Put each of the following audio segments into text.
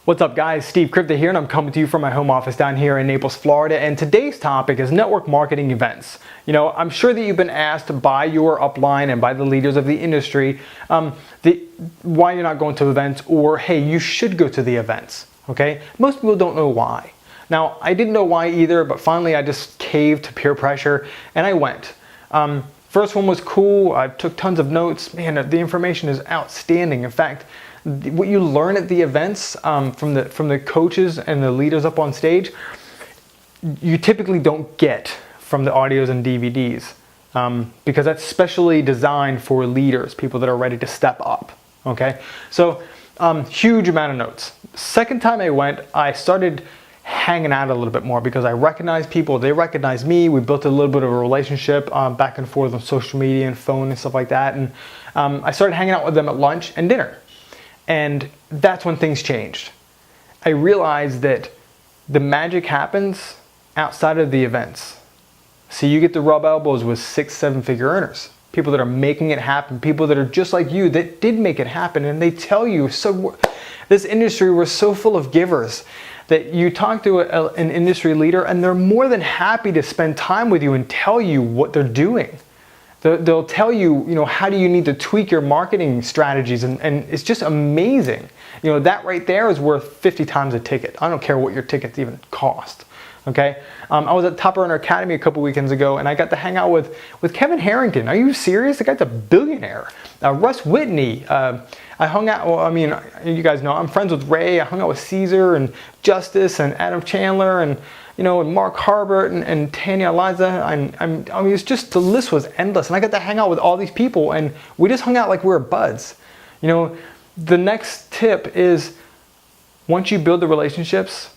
What's up guys, Steve Kripta here, and I'm coming to you from my home office down here in Naples, Florida, and today's topic is network marketing events. You know, I'm sure that you've been asked by your upline and by the leaders of the industry why you're not going to events, or hey, you should go to the events, okay? Most people don't know why. Now, I didn't know why either, but finally I just caved to peer pressure and I went. First one was cool, I took tons of notes. Man, the information is outstanding. In fact, what you learn at the events from the coaches and the leaders up on stage, you typically don't get from the audios and DVDs because that's specially designed for leaders, people that are ready to step up, okay? So huge amount of notes. Second time I went, I started hanging out a little bit more because I recognized people, they recognized me. We built a little bit of a relationship back and forth on social media and phone and stuff like that. And I started hanging out with them at lunch and dinner. And that's when things changed. I realized that the magic happens outside of the events. So you get to rub elbows with 6-7 figure earners, people that are making it happen, people that are just like you that did make it happen, and they tell you, so this industry, we're so full of givers that you talk to an industry leader and they're more than happy to spend time with you and tell you what they're doing. They'll tell you, how do you need to tweak your marketing strategies, and it's just amazing. That right there is worth 50 times a ticket. I don't care what your tickets even cost, okay? I was at Top Earner Academy a couple weekends ago, and I got to hang out with Kevin Harrington. Are you serious? The guy's a billionaire. Russ Whitney. I hung out, you guys know, I'm friends with Ray. I hung out with Caesar and Justice and Adam Chandler and Mark Harbert and Tanya Eliza. It's just, the list was endless. And I got to hang out with all these people and we just hung out like we were buds. The next tip is, once you build the relationships,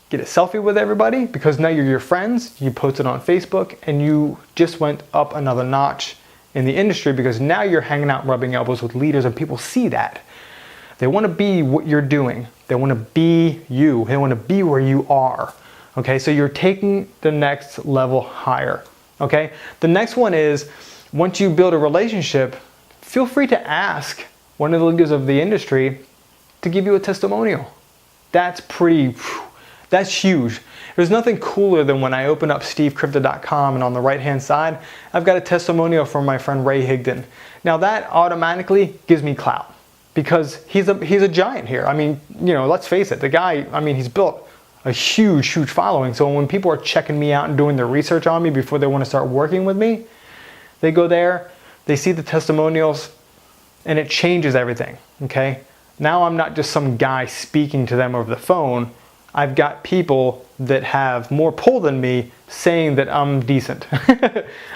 get a selfie with everybody, because now you're your friends. You post it on Facebook and you just went up another notch in the industry, because now you're hanging out and rubbing elbows with leaders and people see that. They want to be what you're doing. They want to be you. They want to be where you are. Okay, so you're taking the next level higher. Okay, the next one is, once you build a relationship, feel free to ask one of the leaders of the industry to give you a testimonial. That's huge. There's nothing cooler than when I open up stevekripta.com and on the right hand side, I've got a testimonial from my friend Ray Higdon. Now that automatically gives me clout, because he's a giant here. Let's face it, the guy, he's built a huge following. So when people are checking me out and doing their research on me before they want to start working with me, they go there, they see the testimonials, and it changes everything, okay? Now I'm not just some guy speaking to them over the phone. I've got people that have more pull than me saying that I'm decent,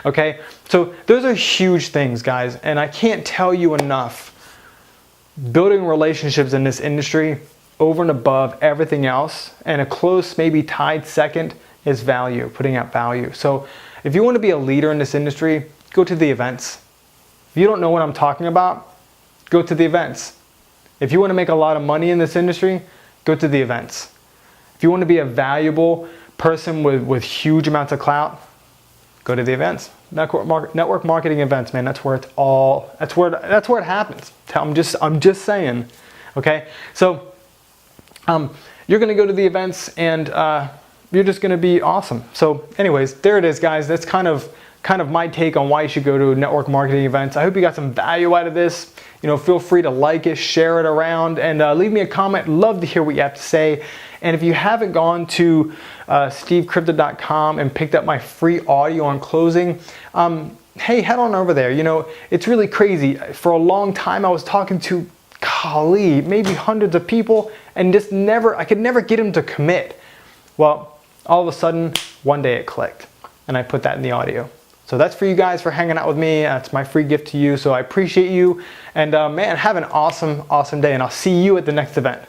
okay? So those are huge things, guys, and I can't tell you enough. Building relationships in this industry over and above everything else, and a close, maybe tied second, is value, putting out value. So if you want to be a leader in this industry, go to the events. If you don't know what I'm talking about, go to the events. If you want to make a lot of money in this industry, go to the events. If you want to be a valuable person with huge amounts of clout, go to the events. Network marketing events, man. That's where it happens. I'm just saying, okay? So you're going to go to the events and you're just going to be awesome. So anyways, there it is, guys. That's kind of my take on why you should go to network marketing events. I hope you got some value out of this. Feel free to like it, share it around, and leave me a comment. Love to hear what you have to say. And if you haven't gone to stevekripta.com and picked up my free audio on closing, hey, head on over there. It's really crazy. For a long time, I was talking to maybe hundreds of people, and I could never get them to commit. Well, all of a sudden, one day it clicked, and I put that in the audio. So that's for you guys for hanging out with me. That's my free gift to you. So I appreciate you. And man, have an awesome day, and I'll see you at the next event.